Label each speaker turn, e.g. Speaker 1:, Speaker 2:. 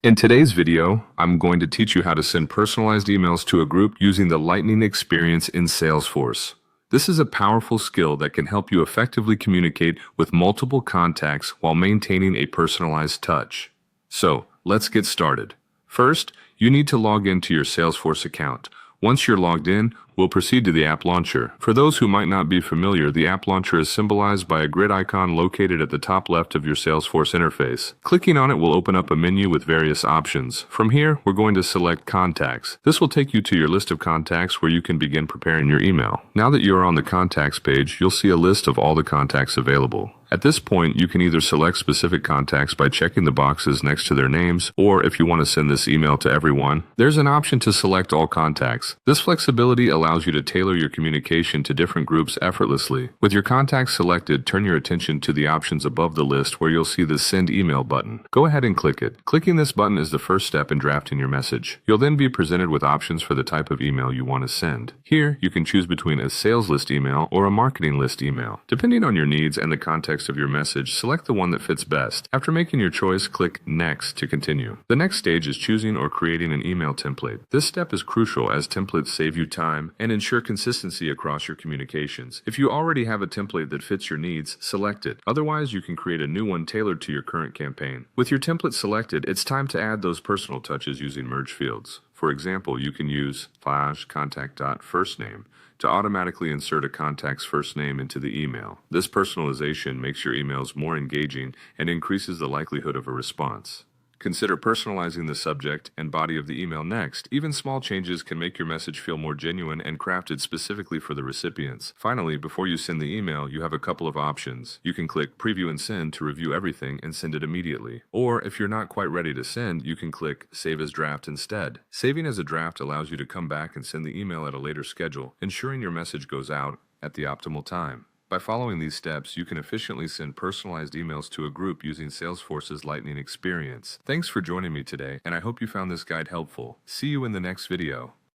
Speaker 1: In today's video, I'm going to teach you how to send personalized emails to a group using the Lightning experience in Salesforce. This is a powerful skill that can help you effectively communicate with multiple contacts while maintaining a personalized touch. So, let's get started. First, you need to log into your Salesforce account. Once you're logged in, we'll proceed to the app launcher. For those who might not be familiar, the app launcher is symbolized by a grid icon located at the top left of your Salesforce interface. Clicking on it will open up a menu with various options. From here, we're going to select Contacts. This will take you to your list of contacts where you can begin preparing your email. Now that you're on the Contacts page, you'll see a list of all the contacts available. At this point, you can either select specific contacts by checking the boxes next to their names, or if you want to send this email to everyone, there's an option to select all contacts. This flexibility allows you to tailor your communication to different groups effortlessly. With your contacts selected, turn your attention to the options above the list where you'll see the Send Email button. Go ahead and click it. Clicking this button is the first step in drafting your message. You'll then be presented with options for the type of email you want to send. Here, you can choose between a sales list email or a marketing list email. Depending on your needs and the context of your message, select the one that fits best. After making your choice, click Next to continue. The next stage is choosing or creating an email template. This step is crucial as templates save you time and ensure consistency across your communications. If you already have a template that fits your needs, select it. Otherwise, you can create a new one tailored to your current campaign. With your template selected, it's time to add those personal touches using merge fields. For example, you can use /contact.firstname to automatically insert a contact's first name into the email. This personalization makes your emails more engaging and increases the likelihood of a response. Consider personalizing the subject and body of the email next. Even small changes can make your message feel more genuine and crafted specifically for the recipients. Finally, before you send the email, you have a couple of options. You can click Preview and Send to review everything and send it immediately. Or if you're not quite ready to send, you can click Save as Draft instead. Saving as a draft allows you to come back and send the email at a later schedule, ensuring your message goes out at the optimal time. By following these steps, you can efficiently send personalized emails to a group using Salesforce's Lightning experience. Thanks for joining me today, and I hope you found this guide helpful. See you in the next video.